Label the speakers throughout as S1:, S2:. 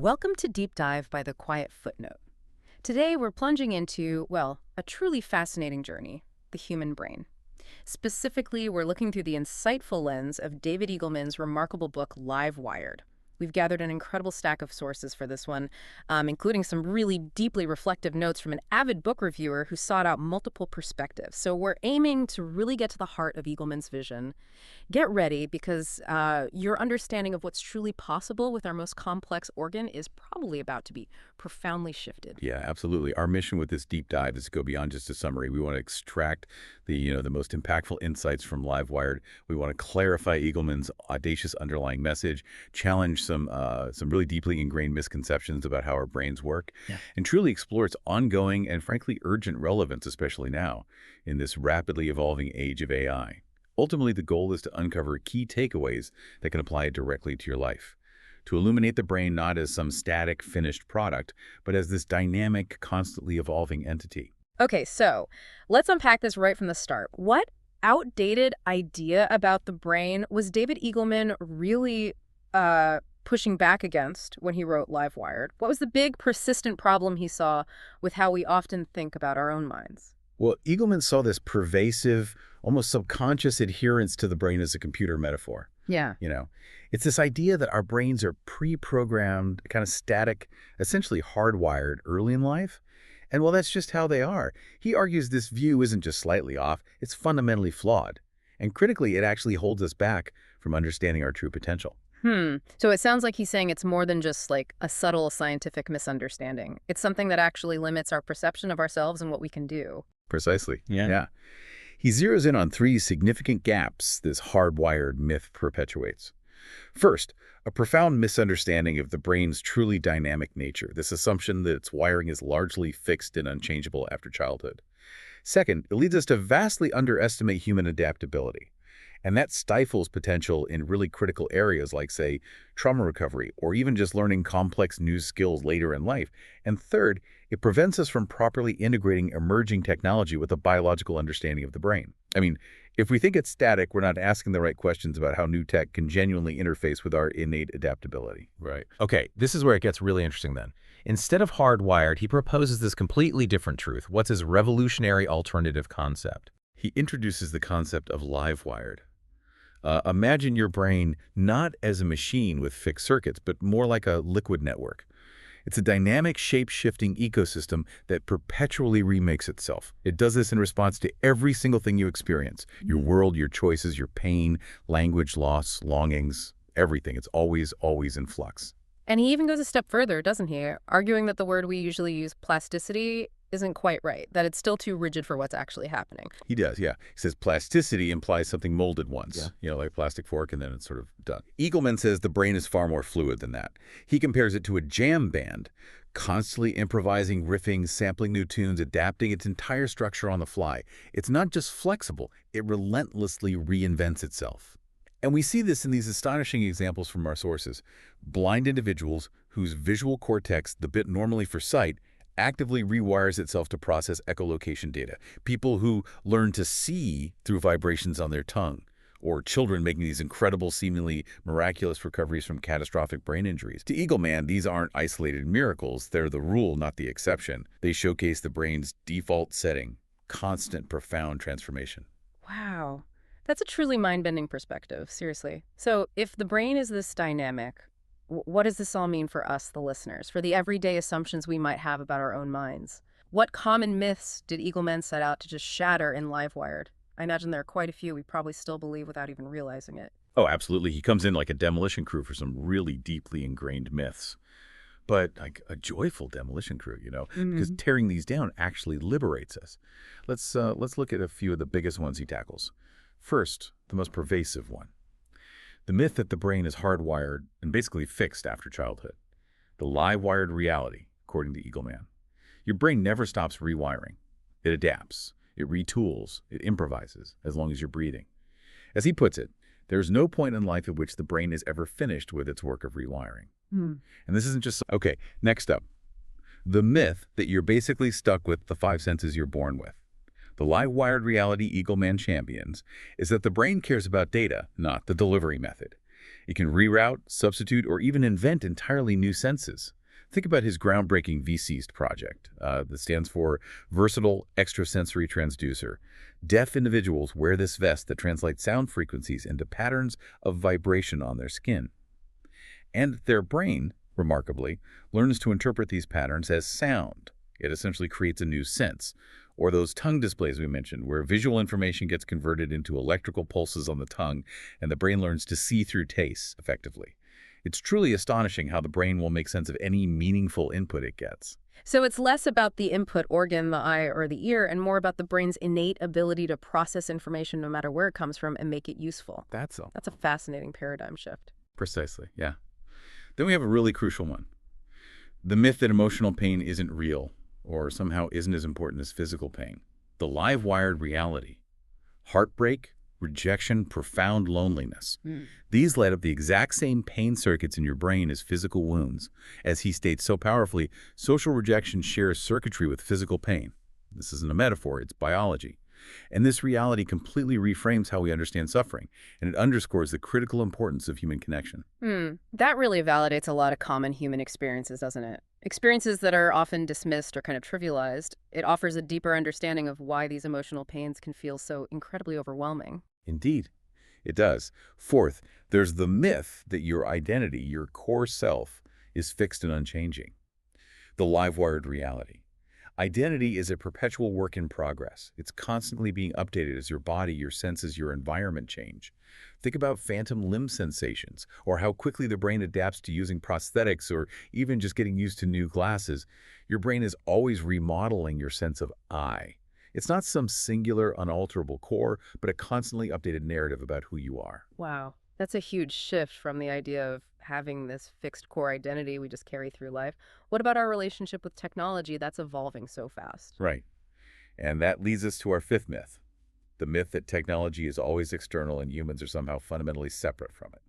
S1: Welcome to Deep Dive by the Quiet Footnote. Today we're plunging into, well, a truly fascinating journey, the human brain. Specifically, we're looking through the insightful lens of David Eagleman's remarkable book, Livewired. We've gathered an incredible stack of sources for this one, including some really deeply reflective notes from an avid book reviewer who sought out multiple perspectives. So we're aiming to really get to the heart of Eagleman's vision. Get ready, because your understanding of what's truly possible with our most complex organ is probably about to be profoundly shifted.
S2: Yeah, absolutely. Our mission with this deep dive is to go beyond just a summary. We want to extract the most impactful insights from Livewired. We want to clarify Eagleman's audacious underlying message, challenge some really deeply ingrained misconceptions about how our brains work, and truly explore its ongoing and frankly urgent relevance, especially now in this rapidly evolving age of AI. Ultimately, the goal is to uncover key takeaways that can apply directly to your life, to illuminate the brain not as some static, finished product, but as this dynamic, constantly evolving entity.
S1: Okay, so let's unpack this right from the start. What outdated idea about the brain was David Eagleman really pushing back against when he wrote Livewired? What was the big, persistent problem he saw with how we often think about our own minds?
S2: Well, Eagleman saw this pervasive, almost subconscious adherence to the brain as a computer metaphor.
S1: Yeah.
S2: It's this idea that our brains are pre-programmed, kind of static, essentially hardwired early in life. And well, that's just how they are. He argues this view isn't just slightly off, it's fundamentally flawed. And critically, it actually holds us back from understanding our true potential.
S1: So it sounds like he's saying it's more than just like a subtle scientific misunderstanding. It's something that actually limits our perception of ourselves and what we can do.
S2: Precisely. Yeah. He zeroes in on three significant gaps this hardwired myth perpetuates. First, a profound misunderstanding of the brain's truly dynamic nature, this assumption that its wiring is largely fixed and unchangeable after childhood. Second, it leads us to vastly underestimate human adaptability. And that stifles potential in really critical areas like, say, trauma recovery, or even just learning complex new skills later in life. And third, it prevents us from properly integrating emerging technology with a biological understanding of the brain. I mean, if we think it's static, we're not asking the right questions about how new tech can genuinely interface with our innate adaptability.
S3: Right. Okay, this is where it gets really interesting then. Instead of hardwired, he proposes this completely different truth. What's his revolutionary alternative concept?
S2: He introduces the concept of livewired. Imagine your brain not as a machine with fixed circuits, but more like a liquid network. It's a dynamic, shape-shifting ecosystem that perpetually remakes itself. It does this in response to every single thing you experience. Your world, your choices, your pain, language loss, longings, everything. It's always, always in flux.
S1: And he even goes a step further, doesn't he? Arguing that the word we usually use, plasticity, isn't quite right, that it's still too rigid for what's actually happening.
S2: He does, yeah. He says plasticity implies something molded once, like a plastic fork, and then it's sort of done. Eagleman says the brain is far more fluid than that. He compares it to a jam band, constantly improvising, riffing, sampling new tunes, adapting its entire structure on the fly. It's not just flexible, it relentlessly reinvents itself. And we see this in these astonishing examples from our sources. Blind individuals whose visual cortex, the bit normally for sight, actively rewires itself to process echolocation data. People who learn to see through vibrations on their tongue. Or children making these incredible, seemingly miraculous recoveries from catastrophic brain injuries. To Eagleman, these aren't isolated miracles. They're the rule, not the exception. They showcase the brain's default setting, constant, profound transformation.
S1: Wow. That's a truly mind-bending perspective, seriously. So if the brain is this dynamic, what does this all mean for us, the listeners, for the everyday assumptions we might have about our own minds? What common myths did Eagleman set out to just shatter in Livewired? I imagine there are quite a few we probably still believe without even realizing it.
S2: Oh, absolutely. He comes in like a demolition crew for some really deeply ingrained myths. But like a joyful demolition crew, because tearing these down actually liberates us. Let's look at a few of the biggest ones he tackles. First, the most pervasive one. The myth that the brain is hardwired and basically fixed after childhood. The live-wired reality, according to Eagleman. Your brain never stops rewiring. It adapts, it retools, it improvises, as long as you're breathing. As he puts it, there's no point in life at which the brain is ever finished with its work of rewiring. And this isn't just... Okay, next up. The myth that you're basically stuck with the five senses you're born with. The live-wired reality Eagleman champions is that the brain cares about data, not the delivery method. It can reroute, substitute, or even invent entirely new senses. Think about his groundbreaking VSEAST project that stands for Versatile Extrasensory Transducer. Deaf individuals wear this vest that translates sound frequencies into patterns of vibration on their skin. And their brain, remarkably, learns to interpret these patterns as sound. It essentially creates a new sense. Or those tongue displays we mentioned, where visual information gets converted into electrical pulses on the tongue, and the brain learns to see through taste effectively. It's truly astonishing how the brain will make sense of any meaningful input it gets.
S1: So it's less about the input organ, the eye or the ear, and more about the brain's innate ability to process information no matter where it comes from and make it useful.
S2: That's all.
S1: That's a fascinating paradigm shift.
S2: Precisely, yeah. Then we have a really crucial one. The myth that emotional pain isn't real, or somehow isn't as important as physical pain. The Livewired reality. Heartbreak, rejection, profound loneliness. These light up the exact same pain circuits in your brain as physical wounds. As he states so powerfully, social rejection shares circuitry with physical pain. This isn't a metaphor, it's biology. And this reality completely reframes how we understand suffering, and it underscores the critical importance of human connection.
S1: That really validates a lot of common human experiences, doesn't it? Experiences that are often dismissed or kind of trivialized. It offers a deeper understanding of why these emotional pains can feel so incredibly overwhelming.
S2: Indeed, it does. Fourth, there's the myth that your identity, your core self, is fixed and unchanging. The Livewired reality. Identity is a perpetual work in progress. It's constantly being updated as your body, your senses, your environment change. Think about phantom limb sensations, or how quickly the brain adapts to using prosthetics, or even just getting used to new glasses. Your brain is always remodeling your sense of I. It's not some singular, unalterable core, but a constantly updated narrative about who you are.
S1: Wow. That's a huge shift from the idea of having this fixed core identity we just carry through life. What about our relationship with technology that's evolving so fast?
S2: Right. And that leads us to our fifth myth. The myth that technology is always external and humans are somehow fundamentally separate from it.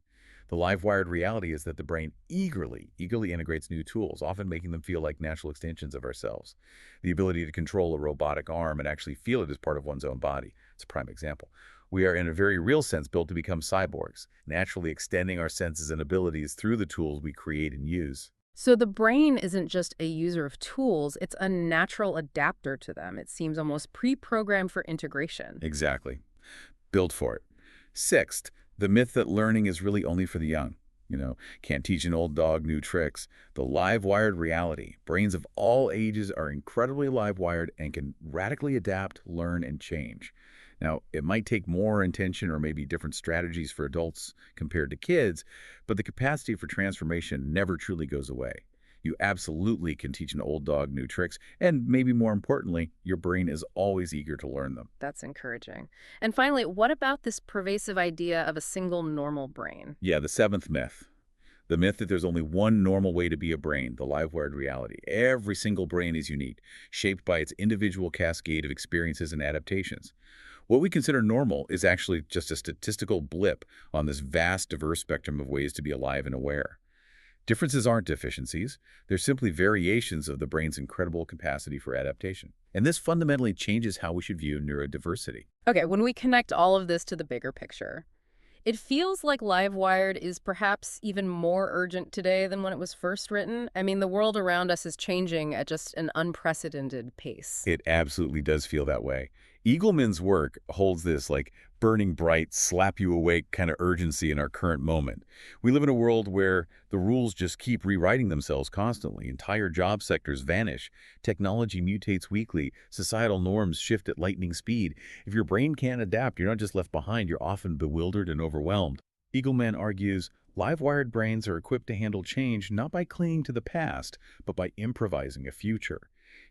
S2: The Livewired reality is that the brain eagerly integrates new tools, often making them feel like natural extensions of ourselves. The ability to control a robotic arm and actually feel it as part of one's own body. It's a prime example. We are, in a very real sense, built to become cyborgs, naturally extending our senses and abilities through the tools we create and use.
S1: So the brain isn't just a user of tools, it's a natural adapter to them. It seems almost pre-programmed for integration.
S2: Exactly. Built for it. Sixth, the myth that learning is really only for the young. Can't teach an old dog new tricks. The Livewired reality. Brains of all ages are incredibly live-wired and can radically adapt, learn, and change. Now, it might take more intention or maybe different strategies for adults compared to kids, but the capacity for transformation never truly goes away. You absolutely can teach an old dog new tricks, and maybe more importantly, your brain is always eager to learn them.
S1: That's encouraging. And finally, what about this pervasive idea of a single normal brain?
S2: Yeah, the seventh myth. The myth that there's only one normal way to be a brain, the Livewired reality. Every single brain is unique, shaped by its individual cascade of experiences and adaptations. What we consider normal is actually just a statistical blip on this vast, diverse spectrum of ways to be alive and aware. Differences aren't deficiencies. They're simply variations of the brain's incredible capacity for adaptation. And this fundamentally changes how we should view neurodiversity.
S1: Okay, when we connect all of this to the bigger picture, it feels like Livewired is perhaps even more urgent today than when it was first written. I mean, the world around us is changing at just an unprecedented pace.
S2: It absolutely does feel that way. Eagleman's work holds this burning bright, slap you awake kind of urgency in our current moment. We live in a world where the rules just keep rewriting themselves constantly. Entire job sectors vanish. Technology mutates weekly. Societal norms shift at lightning speed. If your brain can't adapt, you're not just left behind, you're often bewildered and overwhelmed. Eagleman argues, live-wired brains are equipped to handle change not by clinging to the past, but by improvising a future.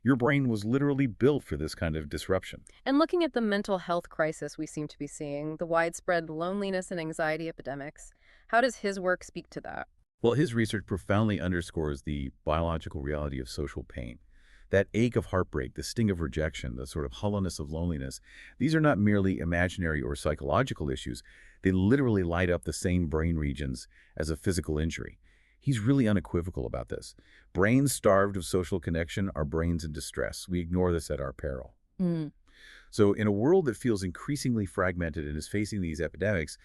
S2: Your brain was literally built for this kind of disruption.
S1: And looking at the mental health crisis we seem to be seeing, the widespread loneliness and anxiety epidemics, how does his work speak to that?
S2: Well, his research profoundly underscores the biological reality of social pain. That ache of heartbreak, the sting of rejection, the sort of hollowness of loneliness, these are not merely imaginary or psychological issues. They literally light up the same brain regions as a physical injury. He's really unequivocal about this. Brains starved of social connection are brains in distress. We ignore this at our peril. So in a world that feels increasingly fragmented and is facing these epidemics,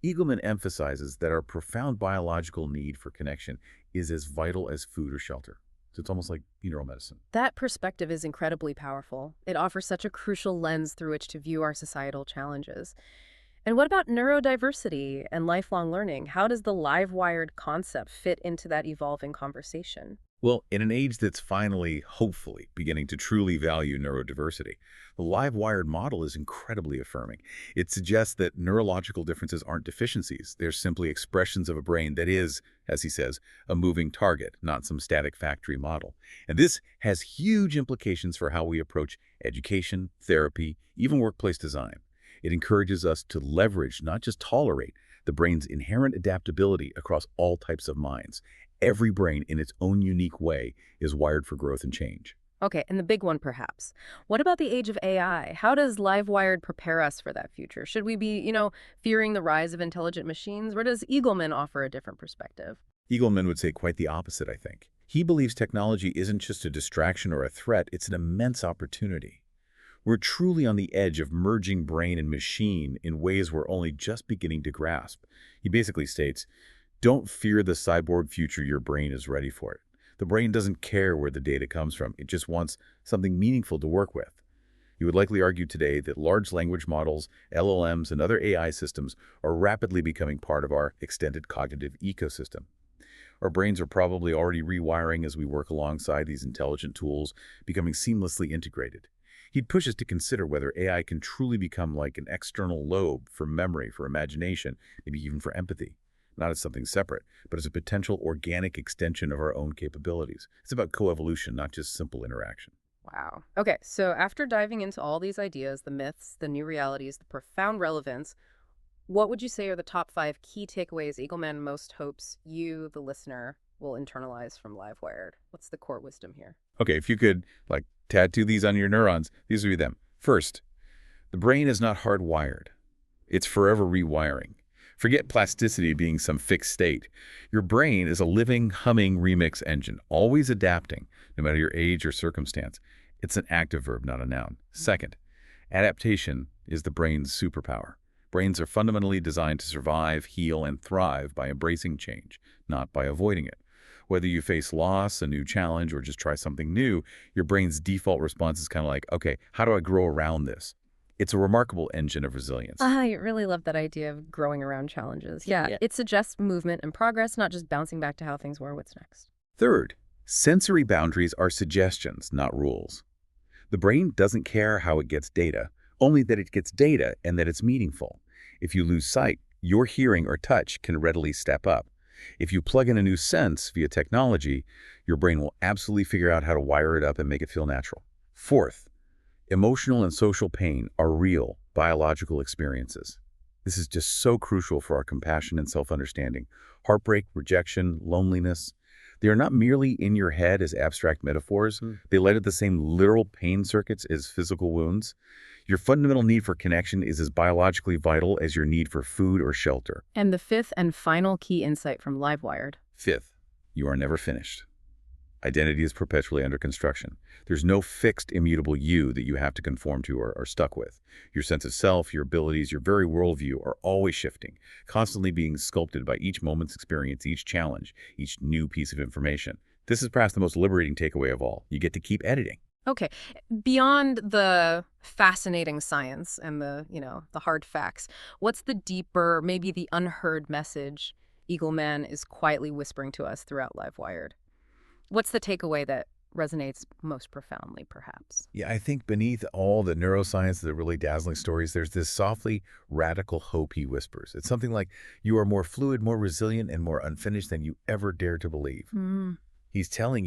S2: Eagleman emphasizes that our profound biological need for connection is as vital as food or shelter. So it's almost like neuromedicine.
S1: That perspective is incredibly powerful. It offers such a crucial lens through which to view our societal challenges. And what about neurodiversity and lifelong learning? How does the Livewired concept fit into that evolving conversation?
S2: Well, in an age that's finally, hopefully, beginning to truly value neurodiversity, the live-wired model is incredibly affirming. It suggests that neurological differences aren't deficiencies. They're simply expressions of a brain that is, as he says, a moving target, not some static factory model. And this has huge implications for how we approach education, therapy, even workplace design. It encourages us to leverage, not just tolerate, the brain's inherent adaptability across all types of minds. Every brain, in its own unique way, is wired for growth and change.
S1: Okay, and the big one perhaps. What about the age of AI? How does Livewired prepare us for that future? Should we be, fearing the rise of intelligent machines, or does Eagleman offer a different perspective?
S2: Eagleman would say quite the opposite, I think. He believes technology isn't just a distraction or a threat, it's an immense opportunity. We're truly on the edge of merging brain and machine in ways we're only just beginning to grasp. He basically states, don't fear the cyborg future, your brain is ready for it. The brain doesn't care where the data comes from, it just wants something meaningful to work with. You would likely argue today that large language models, LLMs, and other AI systems are rapidly becoming part of our extended cognitive ecosystem. Our brains are probably already rewiring as we work alongside these intelligent tools, becoming seamlessly integrated. He'd push us to consider whether AI can truly become like an external lobe for memory, for imagination, maybe even for empathy. Not as something separate, but as a potential organic extension of our own capabilities. It's about coevolution, not just simple interaction.
S1: Wow. Okay, so after diving into all these ideas, the myths, the new realities, the profound relevance, what would you say are the top 5 key takeaways Eagleman most hopes you, the listener, will internalize from Livewired? What's the core wisdom here?
S2: Okay, if you could, tattoo these on your neurons, these would be them. First, the brain is not hardwired. It's forever rewiring. Forget plasticity being some fixed state. Your brain is a living, humming remix engine, always adapting, no matter your age or circumstance. It's an active verb, not a noun. Second, adaptation is the brain's superpower. Brains are fundamentally designed to survive, heal, and thrive by embracing change, not by avoiding it. Whether you face loss, a new challenge, or just try something new, your brain's default response is kind of like, okay, how do I grow around this? It's a remarkable engine of resilience.
S1: I really love that idea of growing around challenges. Yeah, it suggests movement and progress, not just bouncing back to how things were. What's next?
S2: Third, sensory boundaries are suggestions, not rules. The brain doesn't care how it gets data, only that it gets data and that it's meaningful. If you lose sight, your hearing or touch can readily step up. If you plug in a new sense via technology, your brain will absolutely figure out how to wire it up and make it feel natural. Fourth, emotional and social pain are real, biological experiences. This is just so crucial for our compassion and self-understanding. Heartbreak, rejection, loneliness, they are not merely in your head as abstract metaphors. They light up the same literal pain circuits as physical wounds. Your fundamental need for connection is as biologically vital as your need for food or shelter.
S1: And the fifth and final key insight from Livewired.
S2: Fifth, you are never finished. Identity is perpetually under construction. There's no fixed, immutable you that you have to conform to or are stuck with. Your sense of self, your abilities, your very worldview are always shifting, constantly being sculpted by each moment's experience, each challenge, each new piece of information. This is perhaps the most liberating takeaway of all. You get to keep editing.
S1: Okay, beyond the fascinating science and the hard facts, what's the deeper, maybe the unheard message Eagleman is quietly whispering to us throughout Livewired? What's the takeaway that resonates most profoundly, perhaps?
S2: Yeah, I think beneath all the neuroscience, the really dazzling stories, there's this softly radical hope he whispers. It's something like, you are more fluid, more resilient, and more unfinished than you ever dare to believe. He's telling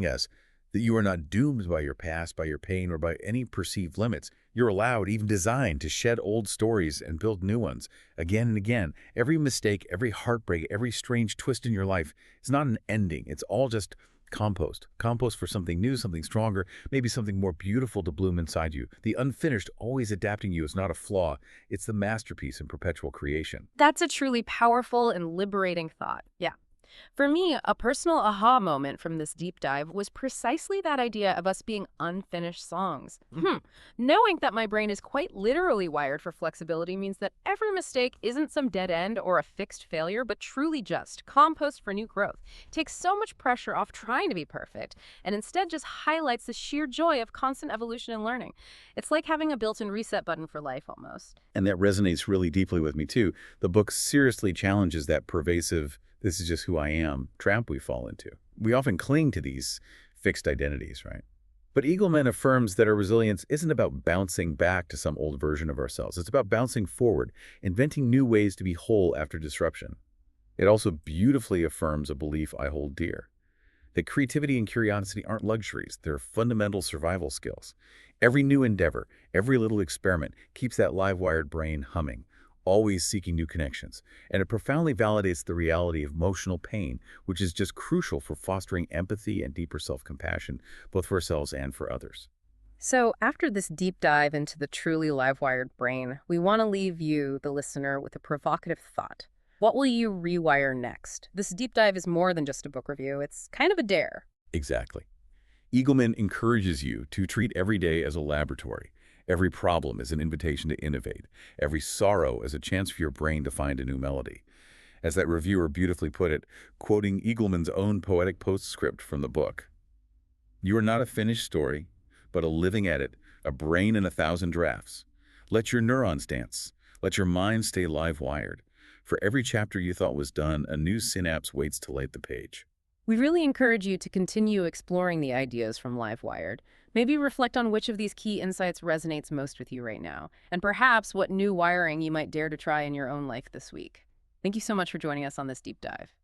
S2: us that you are not doomed by your past, by your pain, or by any perceived limits. You're allowed, even designed, to shed old stories and build new ones again and again. Every mistake, every heartbreak, every strange twist in your life is not an ending. It's all just compost. Compost for something new, something stronger, maybe something more beautiful to bloom inside you. The unfinished, always adapting you is not a flaw. It's the masterpiece in perpetual creation.
S1: That's a truly powerful and liberating thought. Yeah. For me, a personal aha moment from this deep dive was precisely that idea of us being unfinished songs. Knowing that my brain is quite literally wired for flexibility means that every mistake isn't some dead end or a fixed failure, but truly just compost for new growth. Takes so much pressure off trying to be perfect, and instead just highlights the sheer joy of constant evolution and learning. It's like having a built-in reset button for life almost.
S2: And that resonates really deeply with me, too. The book seriously challenges that pervasive, this is just who I am, trap we fall into. We often cling to these fixed identities, right? But Eagleman affirms that our resilience isn't about bouncing back to some old version of ourselves. It's about bouncing forward, inventing new ways to be whole after disruption. It also beautifully affirms a belief I hold dear, that creativity and curiosity aren't luxuries. They're fundamental survival skills. Every new endeavor, every little experiment keeps that live-wired brain humming, always seeking new connections. And it profoundly validates the reality of emotional pain, which is just crucial for fostering empathy and deeper self-compassion, both for ourselves and for others.
S1: So, after this deep dive into the truly live-wired brain, we want to leave you, the listener, with a provocative thought. What will you rewire next? This deep dive is more than just a book review. It's kind of a dare.
S2: Exactly. Eagleman encourages you to treat every day as a laboratory. Every problem is an invitation to innovate. Every sorrow as a chance for your brain to find a new melody. As that reviewer beautifully put it, quoting Eagleman's own poetic postscript from the book, "You are not a finished story, but a living edit, a brain in 1,000 drafts. Let your neurons dance. Let your mind stay live-wired. For every chapter you thought was done, a new synapse waits to light the page."
S1: We really encourage you to continue exploring the ideas from Livewired. Maybe reflect on which of these key insights resonates most with you right now, and perhaps what new wiring you might dare to try in your own life this week. Thank you so much for joining us on this deep dive.